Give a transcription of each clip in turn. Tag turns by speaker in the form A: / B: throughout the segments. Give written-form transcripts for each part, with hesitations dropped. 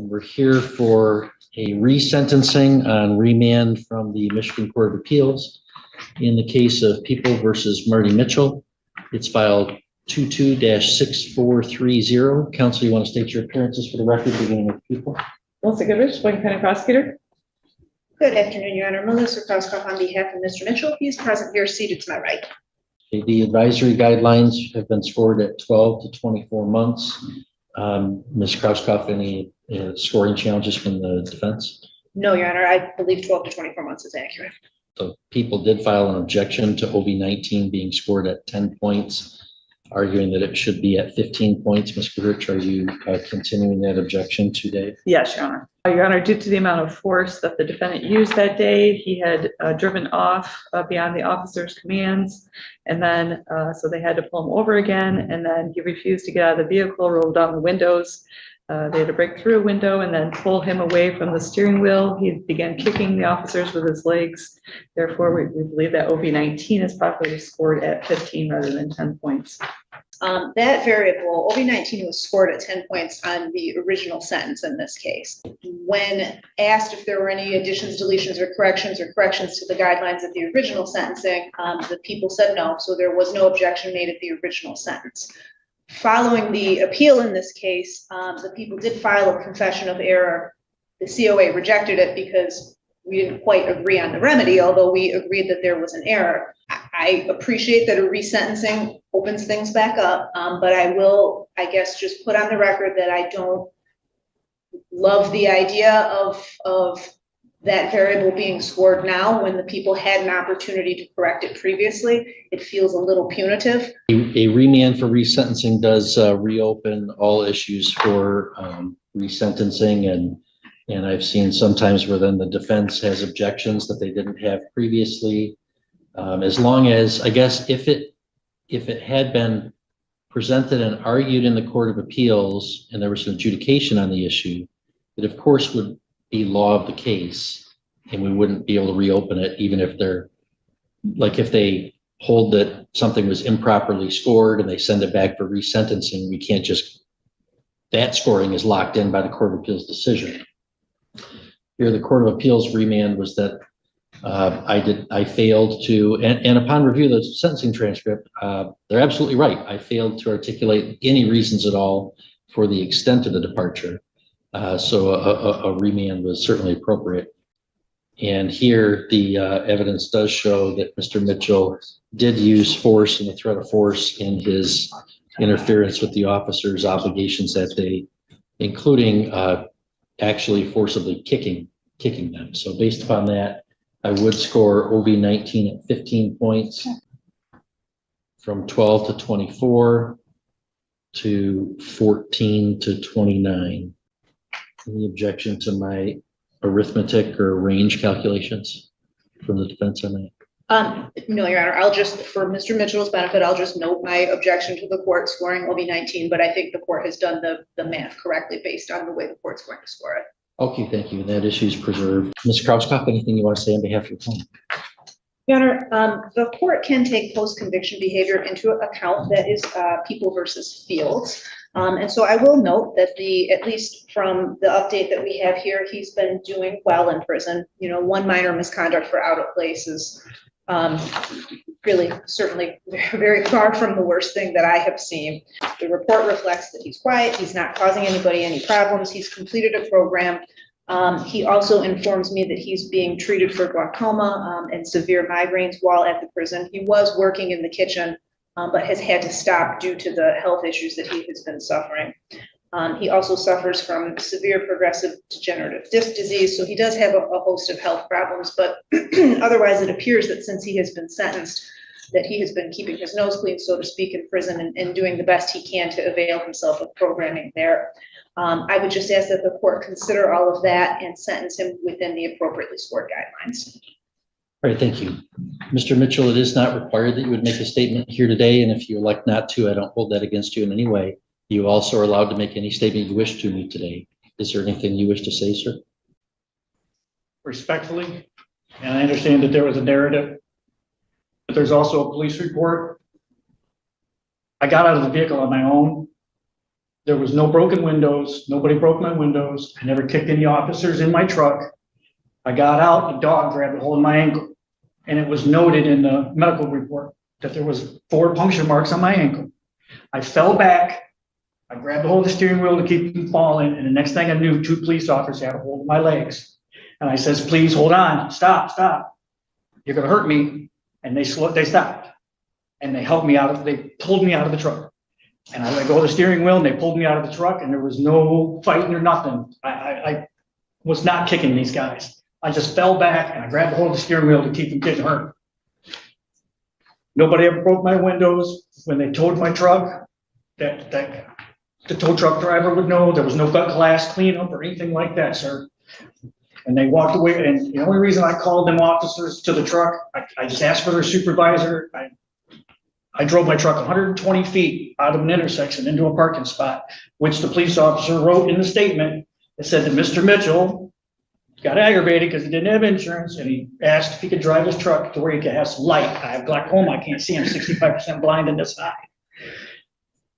A: And we're here for a resentencing on remand from the Michigan Court of Appeals in the case of People versus Marty Mitchell. It's filed 22-6430. Counsel, you want to state your appearances for the record, beginning with People?
B: Melissa Goodrich, Wayne County Prosecutor.
C: Good afternoon, Your Honor. Melissa Krauskopf on behalf of Mr. Mitchell. He's present here, seated to my right.
A: The advisory guidelines have been scored at 12 to 24 months. Ms. Krauskopf, any scoring challenges from the defense?
C: No, Your Honor. I believe 12 to 24 months is accurate.
A: So People did file an objection to OB-19 being scored at 10 points, arguing that it should be at 15 points. Ms. Goodrich, are you continuing that objection today?
B: Yes, Your Honor. Your Honor, due to the amount of force that the defendant used that day, he had driven off beyond the officer's commands, and then so they had to pull him over again, and then he refused to get out of the vehicle, rolled down the windows. They had to break through a window and then pull him away from the steering wheel. He began kicking the officers with his legs. Therefore, we believe that OB-19 is properly scored at 15 rather than 10 points.
C: That variable, OB-19 was scored at 10 points on the original sentence in this case. When asked if there were any additions, deletions, or corrections to the guidelines of the original sentencing, the People said no, so there was no objection made at the original sentence. Following the appeal in this case, the People did file a confession of error. The COA rejected it because we didn't quite agree on the remedy, although we agreed that there was an error. I appreciate that a resentencing opens things back up, but I will, I guess, just put on the record that I don't love the idea of that variable being scored now when the People had an opportunity to correct it previously. It feels a little punitive.
A: A remand for resentencing does reopen all issues for resentencing, and I've seen sometimes where then the defense has objections that they didn't have previously. As long as, I guess, if it had been presented and argued in the Court of Appeals and there was an adjudication on the issue, it of course would be law of the case, and we wouldn't be able to reopen it, even if they're, like, if they hold that something was improperly scored and they send it back for resentencing, we can't just, that scoring is locked in by the Court of Appeals decision. Here, the Court of Appeals remand was that I failed to, and upon review of the sentencing transcript, they're absolutely right. I failed to articulate any reasons at all for the extent of the departure. So a remand was certainly appropriate. And here, the evidence does show that Mr. Mitchell did use force and the threat of force in his interference with the officer's obligations that day, including actually forcibly kicking them. So based upon that, I would score OB-19 at 15 points, from 12 to 24 to 14 to 29. Any objection to my arithmetic or range calculations from the defense on that?
C: No, Your Honor. I'll just, for Mr. Mitchell's benefit, I'll just note my objection to the court scoring OB-19, but I think the court has done the math correctly based on the way the court's going to score it.
A: Okay, thank you. That issue is preserved. Ms. Krauskopf, anything you want to say on behalf of your client?
C: Your Honor, the court can take post-conviction behavior into account that is People versus Fields. And so I will note that at least from the update that we have here, he's been doing well in prison. You know, one minor misconduct for out of place is really certainly very far from the worst thing that I have seen. The report reflects that he's quiet, he's not causing anybody any problems, he's completed a program. He also informs me that he's being treated for glaucoma and severe migraines while at the prison. He was working in the kitchen, but has had to stop due to the health issues that he has been suffering. He also suffers from severe progressive degenerative disc disease, so he does have a host of health problems, but otherwise it appears that since he has been sentenced, that he has been keeping his nose clean, so to speak, in prison and doing the best he can to avail himself of programming there. I would just ask that the court consider all of that and sentence him within the appropriately scored guidelines.
A: All right, thank you. Mr. Mitchell, it is not required that you would make a statement here today, and if you elect not to, I don't hold that against you in any way. You also are allowed to make any statement you wish to me today. Is there anything you wish to say, sir?
D: Respectfully, and I understand that there was a narrative, but there's also a police report. I got out of the vehicle on my own. There was no broken windows. Nobody broke my windows. I never kicked any officers in my truck. I got out, the dog grabbed a hold of my ankle. And it was noted in the medical report that there was 4 puncture marks on my ankle. I fell back. I grabbed a hold of the steering wheel to keep from falling. And the next thing I knew, 2 police officers had a hold of my legs. And I says, please hold on, stop. You're gonna hurt me. And they stopped. And they helped me they pulled me out of the truck. And I let go of the steering wheel and they pulled me out of the truck and there was no fighting or nothing. I was not kicking these guys. I just fell back and I grabbed a hold of the steering wheel to keep from getting hurt. Nobody ever broke my windows. When they towed my truck, that the tow truck driver would know there was no glass cleanup or anything like that, sir. And they walked away. And the only reason I called them officers to the truck, I just asked for their supervisor. I drove my truck 120 feet out of an intersection into a parking spot, which the police officer wrote in the statement. It said that Mr. Mitchell got aggravated because he didn't have insurance and he asked if he could drive his truck to where he could have some light. I have glaucoma, I can't see, I'm 65% blind in this eye.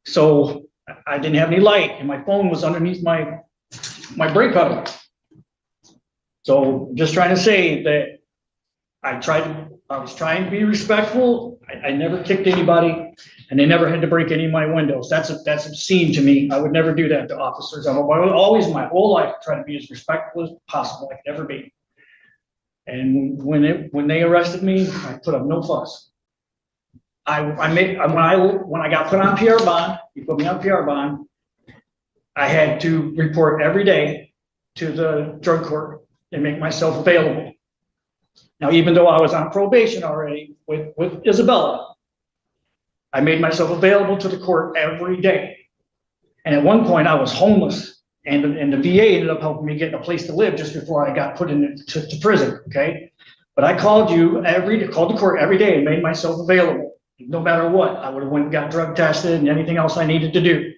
D: So I didn't have any light and my phone was underneath my brake pedal. So just trying to say that I was trying to be respectful. I never kicked anybody and they never had to break any of my windows. That's obscene to me. I would never do that to officers. I would always, my whole life, try to be as respectful as possible I could ever be. And when they arrested me, I put up no fuss. When I got put on PR bond, you put me on PR bond, I had to report every day to the drug court and make myself available. Now, even though I was on probation already with Isabella, I made myself available to the court every day. And at one point I was homeless and the VA ended up helping me get a place to live just before I got put into prison, okay? But I called the court every day and made myself available. No matter what, I would have went and got drug tested and anything else I needed to do.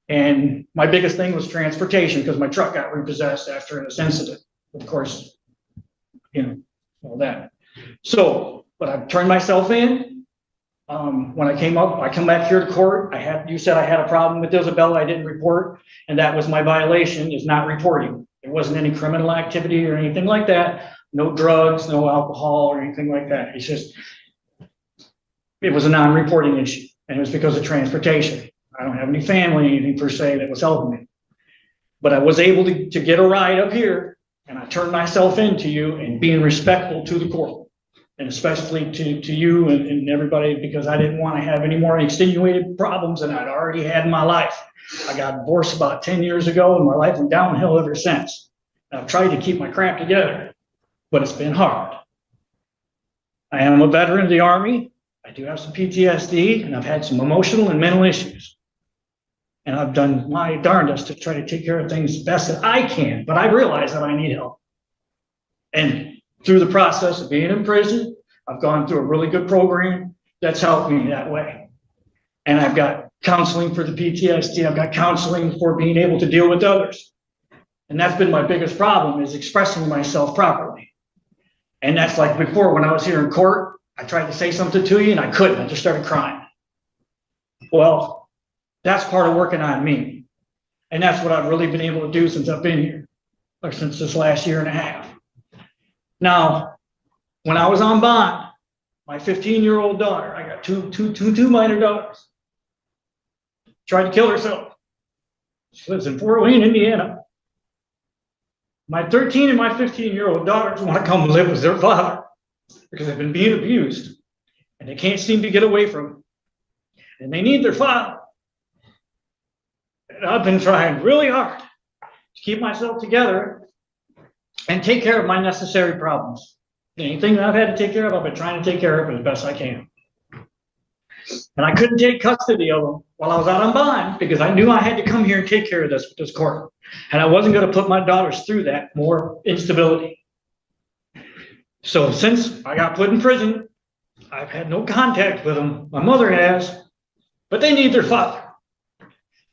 D: And my biggest thing was transportation because my truck got repossessed after this incident. Of course, all that. So, but I turned myself in. When I come back here to court, you said I had a problem with Isabella, I didn't report, and that was my violation, is not reporting. There wasn't any criminal activity or anything like that, no drugs, no alcohol or anything like that. It's just, it was a non-reporting issue, and it was because of transportation. I don't have any family, anything per se that was helping me. But I was able to get a ride up here, and I turned myself into you and being respectful to the court, and especially to you and everybody, because I didn't want to have any more extenuated problems than I'd already had in my life. I got divorced about 10 years ago, and my life went downhill ever since. I've tried to keep my crap together, but it's been hard. I am a veteran of the Army. I do have some PTSD, and I've had some emotional and mental issues. And I've done my darndest to try to take care of things best that I can, but I realize that I need help. And through the process of being in prison, I've gone through a really good program that's helped me that way. And I've got counseling for the PTSD. I've got counseling for being able to deal with others. And that's been my biggest problem, is expressing myself properly. And that's like before, when I was here in court, I tried to say something to you and I couldn't. I just started crying. Well, that's part of working on me. And that's what I've really been able to do since I've been here, or since this last year and a half. Now, when I was on bond, my 15-year-old daughter, I got two minor daughters, tried to kill herself. She lives in Fort Wayne, Indiana. My 13 and my 15-year-old daughters want to come and live with their father because they've been being abused and they can't seem to get away from him. And they need their father. And I've been trying really hard to keep myself together and take care of my necessary problems. Anything that I've had to take care of, I've been trying to take care of it as best I can. And I couldn't take custody of them while I was out on bond because I knew I had to come here and take care of this with this court. And I wasn't going to put my daughters through that more instability. So since I got put in prison, I've had no contact with them. My mother has, but they need their father.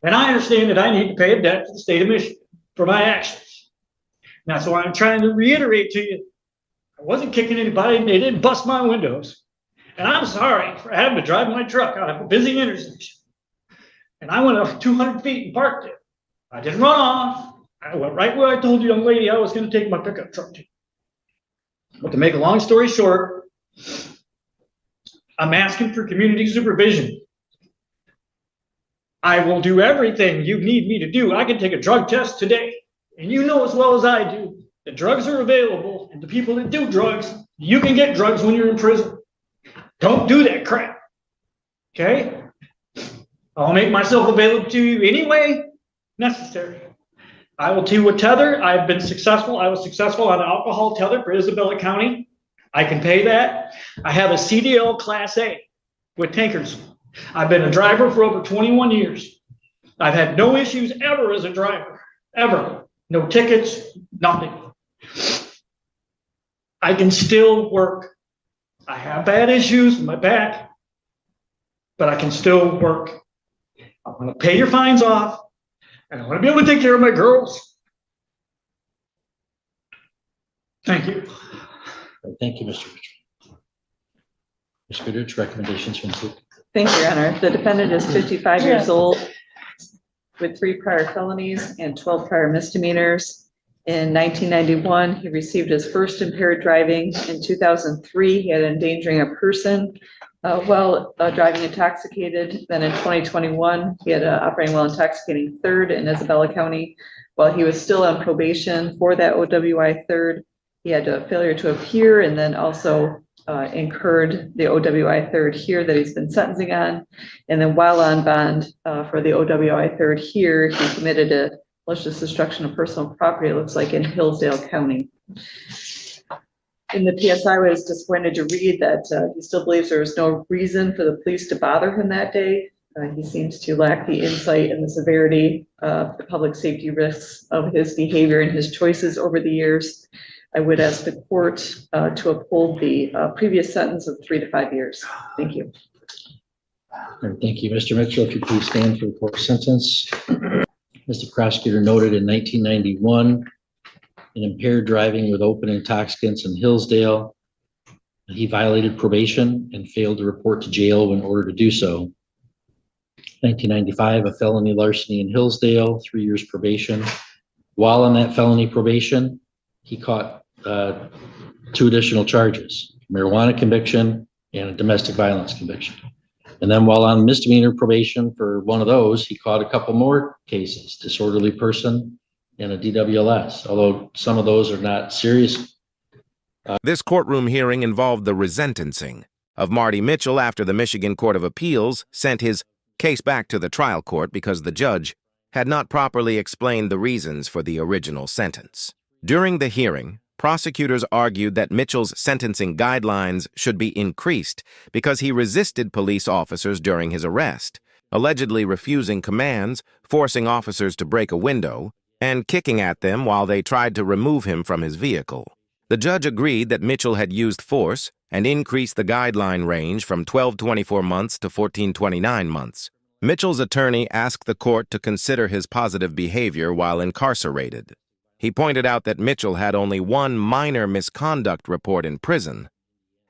D: And I understand that I need to pay a debt to the state of Michigan for my actions. And that's why I'm trying to reiterate to you, I wasn't kicking anybody, they didn't bust my windows. And I'm sorry for having to drive my truck out of a busy intersection. and I went up 200 feet and parked it. I didn't run off. I went right where I told the young lady I was gonna take my pickup truck to. But to make a long story short, I'm asking for community supervision. I will do everything you need me to do. I can take a drug test today. And you know as well as I do that drugs are available, and the people that do drugs, you can get drugs when you're in prison. Don't do that crap. Okay? I'll make myself available to you any way necessary. I will do a tether. I've been successful. I was successful on an alcohol tether for Isabella County. I can pay that. I have a CDL Class A with tankers. I've been a driver for over 21 years. I've had no issues ever as a driver, ever. No tickets, nothing. I can still work. I have bad issues with my back, but I can still work. I want to pay your fines off, and I want to be able to take care of my girls. Thank you.
A: Thank you, Mr. Mitchell. Ms. Goodrich, recommendations from the group.
B: Thank you, Your Honor. The defendant is 55 years old with 3 prior felonies and 12 prior misdemeanors. In 1991, he received his first impaired driving. In 2003, he had endangering a person while driving intoxicated. Then in 2021, he had operating while intoxicating third in Isabella County. While he was still on probation for that OWI third, he had a failure to appear and then also incurred the OWI third here that he's been sentencing on. And then while on bond for the OWI third here, he committed a malicious destruction of personal property, it looks like, in Hillsdale County. In the PSI, I was disappointed to read that he still believes there was no reason for the police to bother him that day. He seems to lack the insight and the severity of the public safety risks of his behavior and his choices over the years. I would ask the court to uphold the previous sentence of 3 to 5 years. Thank you.
A: All right, thank you, Mr. Mitchell. If you please stand for the court sentence. As the prosecutor noted, in 1991, in impaired driving with open intoxicants in Hillsdale, he violated probation and failed to report to jail when ordered to do so. 1995, a felony larceny in Hillsdale, 3 years probation. While on that felony probation, he caught 2 additional charges, marijuana conviction and a domestic violence conviction. And then while on misdemeanor probation for one of those, he caught a couple more cases, disorderly person and a DWLS, although some of those are not serious.
E: This courtroom hearing involved the resentencing of Marty Mitchell after the Michigan Court of Appeals sent his case back to the trial court because the judge had not properly explained the reasons for the original sentence. During the hearing, prosecutors argued that Mitchell's sentencing guidelines should be increased because he resisted police officers during his arrest, allegedly refusing commands, forcing officers to break a window, and kicking at them while they tried to remove him from his vehicle. The judge agreed that Mitchell had used force and increased the guideline range from 12-24 months to 14-29 months. Mitchell's attorney asked the court to consider his positive behavior while incarcerated. He pointed out that Mitchell had only 1 minor misconduct report in prison,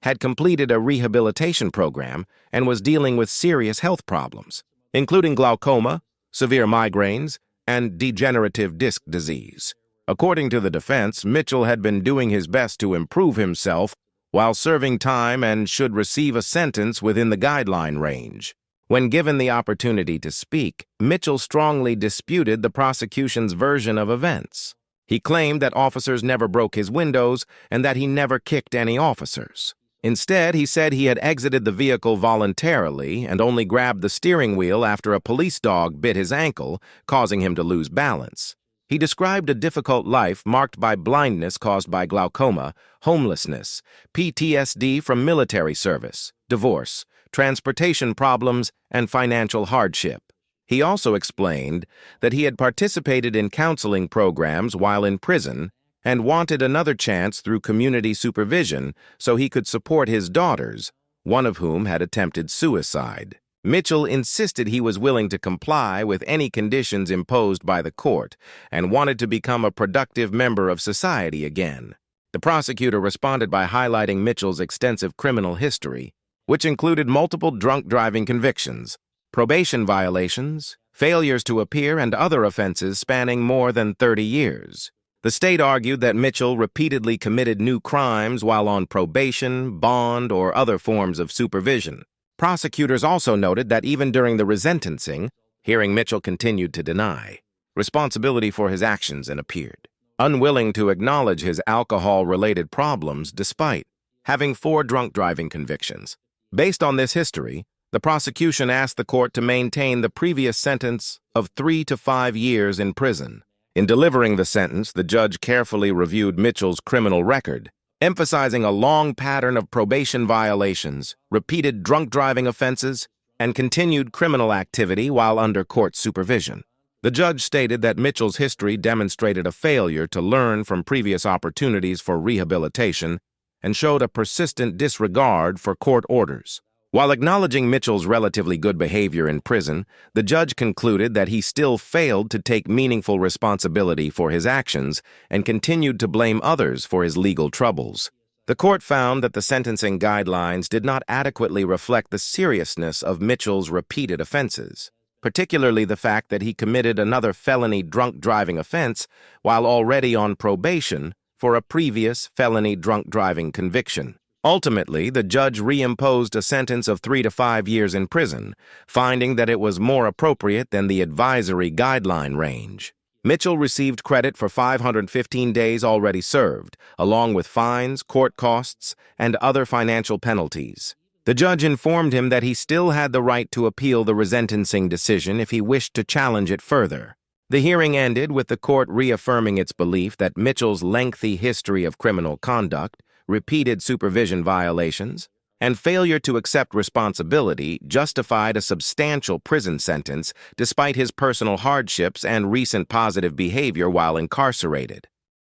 E: had completed a rehabilitation program, and was dealing with serious health problems, including glaucoma, severe migraines, and degenerative disc disease. According to the defense, Mitchell had been doing his best to improve himself while serving time and should receive a sentence within the guideline range. When given the opportunity to speak, Mitchell strongly disputed the prosecution's version of events. He claimed that officers never broke his windows and that he never kicked any officers. Instead, he said he had exited the vehicle voluntarily and only grabbed the steering wheel after a police dog bit his ankle, causing him to lose balance. He described a difficult life marked by blindness caused by glaucoma, homelessness, PTSD from military service, divorce, transportation problems, and financial hardship. He also explained that he had participated in counseling programs while in prison and wanted another chance through community supervision so he could support his daughters, one of whom had attempted suicide. Mitchell insisted he was willing to comply with any conditions imposed by the court and wanted to become a productive member of society again. The prosecutor responded by highlighting Mitchell's extensive criminal history, which included multiple drunk driving convictions, probation violations, failures to appear, and other offenses spanning more than 30 years. The state argued that Mitchell repeatedly committed new crimes while on probation, bond, or other forms of supervision. Prosecutors also noted that even during the resentencing, hearing Mitchell continued to deny responsibility for his actions and appeared unwilling to acknowledge his alcohol-related problems despite having 4 drunk driving convictions. Based on this history, the prosecution asked the court to maintain the previous sentence of 3 to 5 years in prison. In delivering the sentence, the judge carefully reviewed Mitchell's criminal record, emphasizing a long pattern of probation violations, repeated drunk driving offenses, and continued criminal activity while under court supervision. The judge stated that Mitchell's history demonstrated a failure to learn from previous opportunities for rehabilitation and showed a persistent disregard for court orders. While acknowledging Mitchell's relatively good behavior in prison, the judge concluded that he still failed to take meaningful responsibility for his actions and continued to blame others for his legal troubles. The court found that the sentencing guidelines did not adequately reflect the seriousness of Mitchell's repeated offenses, particularly the fact that he committed another felony drunk driving offense while already on probation for a previous felony drunk driving conviction. Ultimately, the judge reimposed a sentence of 3 to 5 years in prison, finding that it was more appropriate than the advisory guideline range. Mitchell received credit for 515 days already served, along with fines, court costs, and other financial penalties. The judge informed him that he still had the right to appeal the resentencing decision if he wished to challenge it further. The hearing ended with the court reaffirming its belief that Mitchell's lengthy history of criminal conduct, repeated supervision violations, and failure to accept responsibility justified a substantial prison sentence despite his personal hardships and recent positive behavior while incarcerated.